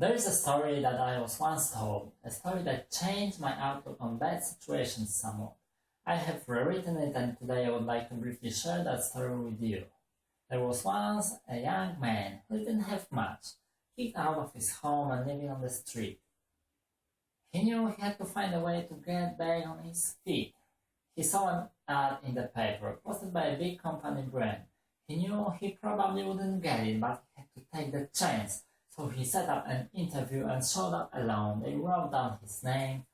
There is a story that I was once told, a story that changed my outlook on bad situations somewhat. I have rewritten it and today I would like to briefly share that story with you. There was once a young man who didn't have much, kicked out of his home and living on the street. He knew he had to find a way to get back on his feet. He saw an ad in the paper, posted by a big company brand. He knew he probably wouldn't get it, but he had to take the chance. So he set up an interview and showed up alone. They wrote down his name,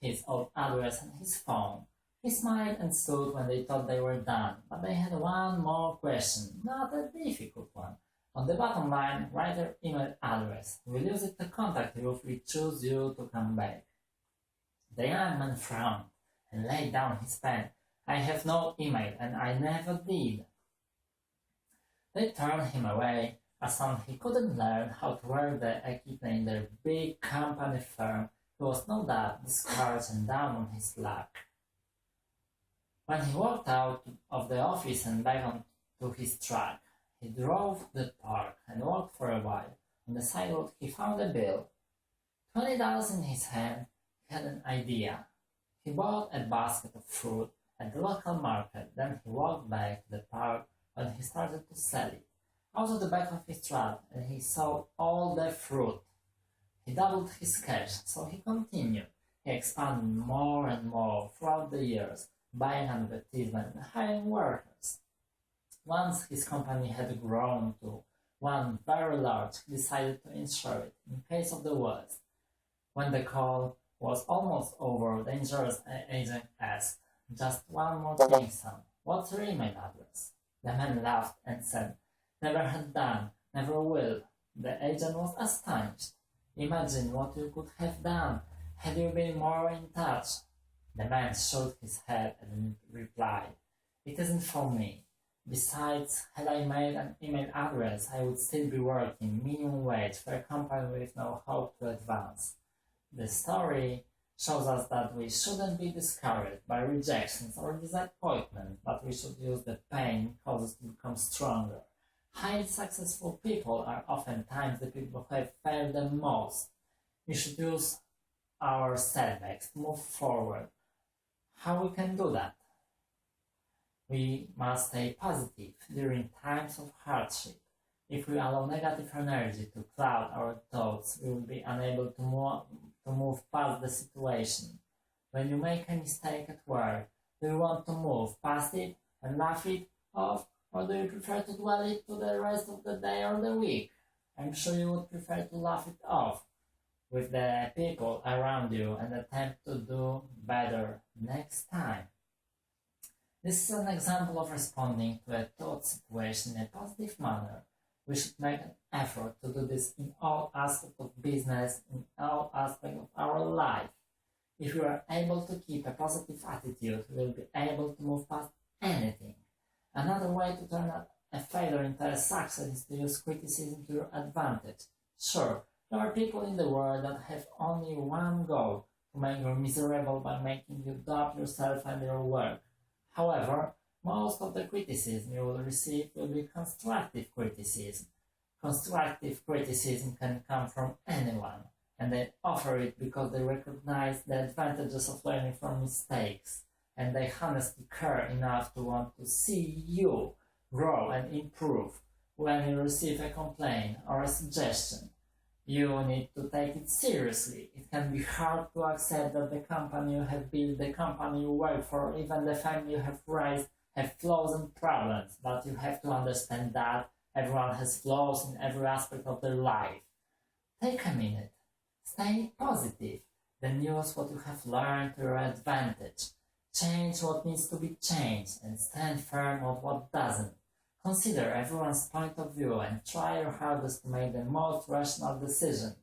his old address and his phone. He smiled and stood when they thought they were done, but they had one more question, not a difficult one. On the bottom line, write your email address. We'll use it to contact you if we choose you to come back. The young man frowned and laid down his pen. I have no email and I never did. They turned him away. As soon he couldn't learn how to work the equipment in their big company firm, he was no doubt discouraged and down on his luck. When he walked out of the office and back onto his truck, he drove to the park and walked for a while. On the sidewalk he found a bill. $20 in his hand. He had an idea. He bought a basket of fruit at the local market. Then he walked back to the park when he started to sell it. Out of the back of his truck, and he sold all the fruit. He doubled his cash, so he continued. He expanded more and more throughout the years, buying advertisements and hiring workers. Once his company had grown to one very large, he decided to insure it in case of the worst. When the call was almost over, the insurance agent asked, "Just one more thing, son. What's your email address?" The man laughed and said, "Never had done, never will." The agent was astonished. Imagine what you could have done had you been more in touch. The man shook his head and replied, "It isn't for me. Besides, had I made an email address, I would still be working minimum wage for a company with no hope to advance." The story shows us that we shouldn't be discouraged by rejections or disappointment, but we should use the pain causes to become stronger. Highly successful people are oftentimes the people who have failed the most. We should use our setbacks to move forward. How we can do that? We must stay positive during times of hardship. If we allow negative energy to cloud our thoughts, we will be unable to move past the situation. When you make a mistake at work, do you want to move past it and laugh it off? Or do you prefer to dwell it to the rest of the day or the week? I'm sure you would prefer to laugh it off with the people around you and attempt to do better next time. This is an example of responding to a thought situation in a positive manner. We should make an effort to do this in all aspects of business, in all aspects of our life. If we are able to keep a positive attitude, we will be able to move past anything. Another way to turn a failure into a success is to use criticism to your advantage. Sure, there are people in the world that have only one goal, to make you miserable by making you doubt yourself and your work. However, most of the criticism you will receive will be constructive criticism. Constructive criticism can come from anyone, and they offer it because they recognize the advantages of learning from mistakes. And they honestly care enough to want to see you grow and improve. When you receive a complaint or a suggestion, you need to take it seriously. It can be hard to accept that the company you have built, the company you work for, even the family you have raised have flaws and problems, but you have to understand that everyone has flaws in every aspect of their life. Take a minute. Stay positive. Then use what you have learned to your advantage. Change what needs to be changed and stand firm on what doesn't. Consider everyone's point of view and try your hardest to make the most rational decision.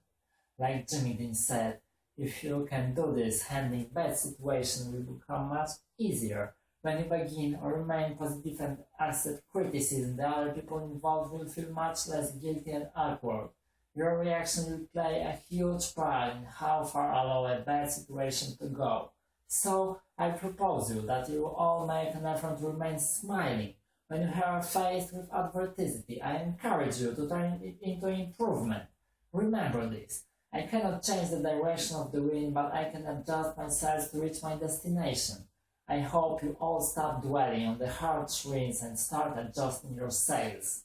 Like Jimmy Dean said, if you can do this, handling bad situations will become much easier. When you begin or remain positive and accept criticism, the other people involved will feel much less guilty and awkward. Your reaction will play a huge part in how far allow a bad situation to go. So, I propose you that you all make an effort to remain smiling. When you are faced with adversity, I encourage you to turn it into improvement. Remember this, I cannot change the direction of the wind, but I can adjust my sails to reach my destination. I hope you all stop dwelling on the harsh winds and start adjusting your sails.